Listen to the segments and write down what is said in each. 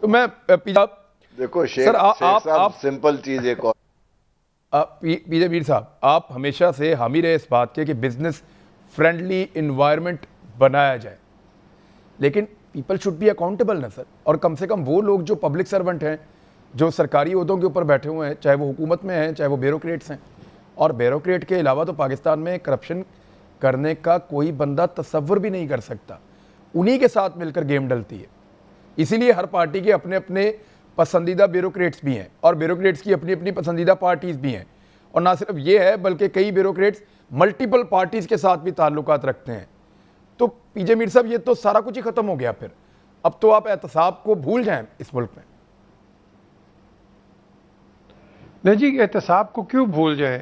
تو میں دیکھو شیخ صاحب سمپل چیز ایک اور پی جے میر صاحب، آپ ہمیشہ سے حامی رہے اس بات کے کہ بزنس فرینڈلی انوائرمنٹ بنایا جائے، لیکن پیپل شوڈ بی اکاؤنٹیبل نا سر. اور کم سے کم وہ لوگ جو پبلک سرونٹ ہیں، جو سرکاری عہدوں کے اوپر بیٹھے ہوئے ہیں، چاہے وہ حکومت میں ہیں چاہے وہ بیوروکریٹس ہیں، اور بیوروکریٹ کے علاوہ تو پاکستان میں کرپشن کرنے کا کوئی بندہ تصور بھی نہیں کر سکتا، انہی کے ساتھ مل کر گیم ڈلتی ہے. اسی لیے ہر پارٹی کے اپنے اپنے پسندیدہ بیوروکریٹس بھی ہیں، اور بیوروکریٹس کی اپنی اپنی پسندیدہ پارٹیز بھی ہیں. اور نہ صرف یہ ہے بلکہ کئی بیوروکریٹس ملٹیپل پارٹیز کے ساتھ بھی تعلقات رکھتے ہیں. تو پی جے میر صاحب یہ تو سارا کچھ ہی ختم ہو گیا، پھر اب تو آپ احتساب کو بھول جائیں اس ملک میں. نہیں جی، احتساب کو کیوں بھول جائیں؟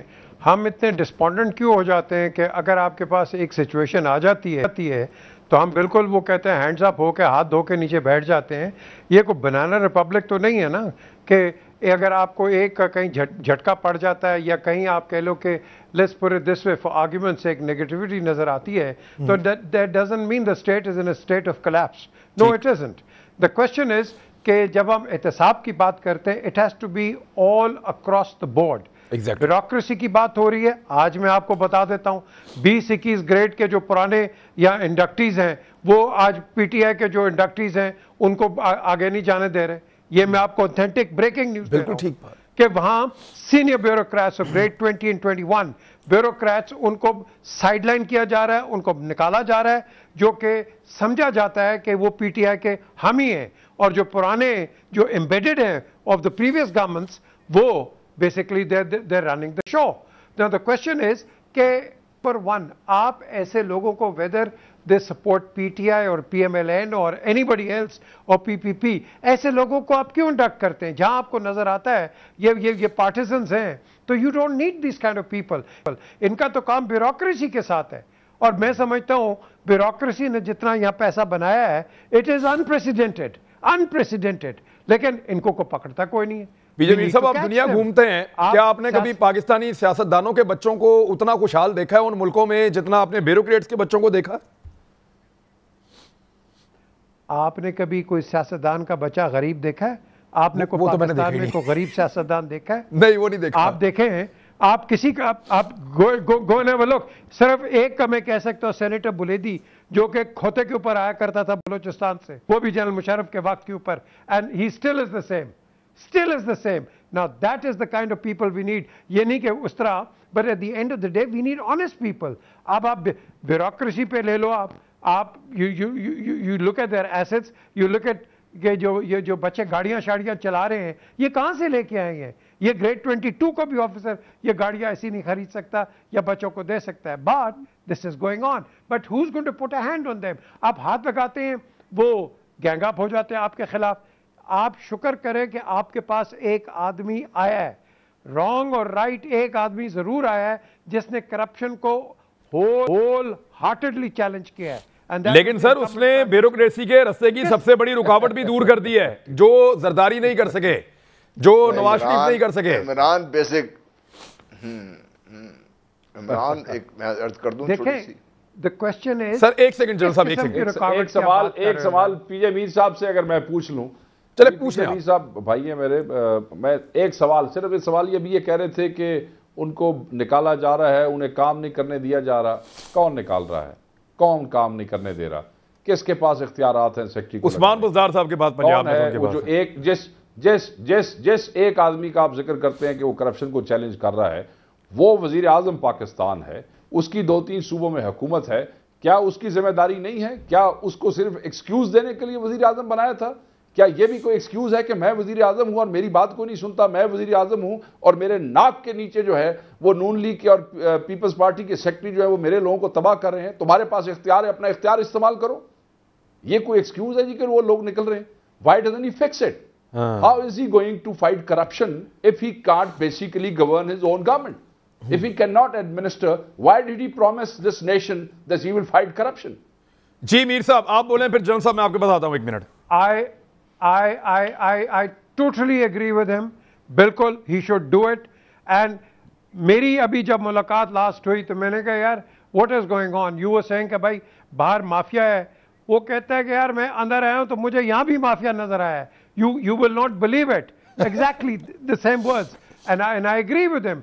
ہم اتنے ڈسپونڈنٹ کیوں ہو جاتے ہیں کہ اگر آپ کے پاس ایک سچویشن آ جاتی ہے تو ہم بالکل وہ کہتے ہیں ہینڈز اپ ہو کے ہاتھ دھو کے نیچے بیٹھ جاتے ہیں. یہ کوئی بنانا ریپبلک تو نہیں ہے نا کہ اگر آپ کو ایک کہیں جھٹکا پڑ جاتا ہے یا کہیں آپ کہہ لو کہ let's put it this way for argument سے ایک نیگیٹیوٹی نظر آتی ہے تو that doesn't mean the state is in a state of collapse. No it isn't. The question is کہ جب ہم احتساب کی بات کرتے ہیں it has to be all across the board. Bureaucracy کی بات ہو رہی ہے. آج میں آپ کو بتا دیتا ہوں 20-21 گریڈ کے جو پرانے یا انڈکٹیز ہیں وہ آج پی ٹی آئی کے جو انڈکٹیز ہیں ان کو آگے نہیں جانے دے رہے. یہ میں آپ کو اوتھینٹک بریکنگ نیوز دے رہا ہوں کہ وہاں senior bureaucrats of grade 20 and 21 bureaucrats ان کو سائیڈ لائن کیا جا رہا ہے، ان کو نکالا جا رہا ہے، جو کہ سمجھا جاتا ہے کہ وہ پی ٹی آئی کے حامی ہیں. اور جو پرانے جو embedded ہیں of the previous governments وہ basically they're running the show. Now the question is کہ number one آپ ایسے لوگوں کو whether they support PTI or PMLN or anybody else or PPP ایسے لوگوں کو آپ کیوں انڈکٹ کرتے ہیں جہاں آپ کو نظر آتا ہے یہ پارٹیزنز ہیں تو you don't need these kind of people. ان کا تو کام بیوروکریسی کے ساتھ ہے اور میں سمجھتا ہوں بیوروکریسی نے جتنا یہاں پیسہ بنایا ہے it is unprecedented لیکن ان کو پکڑتا کوئی نہیں ہے. پی جے میر صاحب آپ دنیا گھومتے ہیں، کیا آپ نے کبھی پاکستانی سیاستدانوں کے بچوں کو اتنا خوشحال دیکھا ہے ان ملکوں میں جتنا آپ نے بیوروکریٹس کے بچوں کو دیکھا؟ آپ نے کبھی کوئی سیاستدان کا بچہ غریب دیکھا ہے؟ آپ نے کوئی پاکستان میں کوئی غریب سیاستدان دیکھا ہے؟ نہیں وہ نہیں دیکھا. آپ دیکھیں ہیں آپ کسی کا آپ گونے والوں صرف ایک کا میں کہہ سکتا ہوں سینیٹر بلیدی جو کہ کھوتے کے اوپر آیا کرتا تھا بلوچستان سے، وہ بھی جنرل مشرف کے وقت کے اوپر and he still is the same. Now that is the kind of people we need. یہ نہیں کہ اس طرح but at the end of the day we need honest people. اب آپ بیوروکریسی پہ لے لو آپ you look at their assets, you look at کہ یہ جو بچے گاڑیاں شاڑیاں چلا رہے ہیں یہ کہاں سے لے کے آئے ہیں؟ یہ گریڈ 22 کو بھی آفیسر یہ گاڑیاں ایسی نہیں خرید سکتا یا بچوں کو دے سکتا ہے. But this is going on. But who's going to put a hand on them? آپ ہاتھ لگاتے ہیں وہ گینگ اپ ہو جاتے ہیں آپ کے خلاف. آپ شکر کریں کہ آپ کے پاس ایک آدمی آیا ہے، رانگ اور رائٹ ایک آدمی ضرور آیا ہے جس نے کرپشن کو ہول ہارٹڈلی چیلنج کیا ہے. لیکن سر اس نے بیوروکریسی کے رستے کی سب سے بڑی رکاوٹ بھی دور کر دی ہے جو زرداری نہیں کر سکے، جو نواز شریف نہیں کر سکے. عمران بیسک عمران ایک میں عرض کر دوں چھوٹی سی the question is سر ایک سیکنڈ جنرل صاحب ایک سوال پی جے میر صاحب سے اگر میں پوچھ لوں. چلے پوچھ لیں میر صاحب بھائی ہیں میرے، میں ایک سوال صرف ایک سوال یہ بھی یہ کہہ رہے تھے کہ ان کو نکالا جا رہا ہے، انہیں کام نہیں کرنے دیا جا رہا. کون نکال رہا ہے؟ کون کام نہیں کرنے دے رہا؟ کس کے پاس اختیارات ہیں سیکٹری کو؟ عثمان بزدار صاحب کے پاس پنجاب میں وہ جو ایک جس ایک آدمی کا آپ ذکر کرتے ہیں کہ وہ کرپشن کو چیلنج کر رہا ہے وہ وزیر اعظم پاکستان ہے، اس کی 2-3 صوبوں میں حکومت ہے. کیا اس کی ذمہ داری نہیں ہے؟ کیا اس کو صرف ایکسکیوز دینے کے لیے وزیر اعظم بنایا تھا؟ کیا یہ بھی کوئی ایکسکیوز ہے کہ میں وزیر اعظم ہوں اور میری بات کو نہیں سنتا، میں وزیر اعظم ہوں اور میرے ناک کے نیچے جو ہے وہ نون لیگ کی اور پیپلز پارٹی کے سیکٹری جو ہے وہ میرے لوگوں کو تباہ کر رہے ہیں؟ تمہارے پاس اختیار ہے، اپنا اختیار استعمال کرو. یہ کوئی ایکسکیوز ہے جی کہ وہ لوگ نکل رہے ہیں؟ Why doesn't he fix it? How is he going to fight corruption if he can't basically govern his own government? If he cannot administer, why did he promise this nation that he will fight corruption? جی میر صاحب آپ بولیں پھر general صاحب میں آپ کے بتاتا ہوں ایک minute. I totally agree with him. بالکل he should do it. And میری ابھی جب ملاقات لاسٹ ہوئی تو میں نے کہا یار what is going on? You were saying کہ بھائی باہر مافیا ہے. وہ کہتا ہے کہ یار میں اندر آیا ہوں تو مجھے یہاں بھی مافیا نظر آیا ہے. you will not believe it. Exactly the same words. And I agree with him.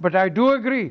But I do agree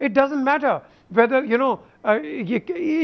It doesn't matter whether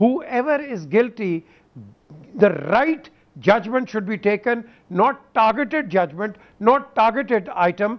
whoever is guilty, the right judgment should be taken, not targeted judgment, not targeted item.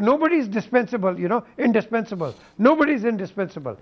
nobody is dispensable, indispensable. Nobody is indispensable.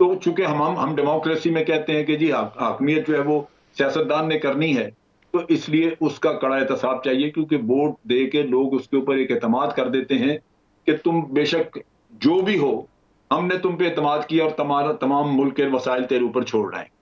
تو چونکہ ہم democracy میں کہتے ہیں کہ جی حاکمیت جو ہے وہ سیاستدان نے کرنی ہے، تو اس لیے اس کا کڑا احتساب چاہیے، کیونکہ ووٹ دے کے لوگ اس کے اوپر ایک اعتماد کر دیتے ہیں کہ تم بے شک جو بھی ہو، ہم نے تم پہ اعتماد کیا اور تمام ملک کے وسائل تیرے اوپر چھوڑ رہے ہیں۔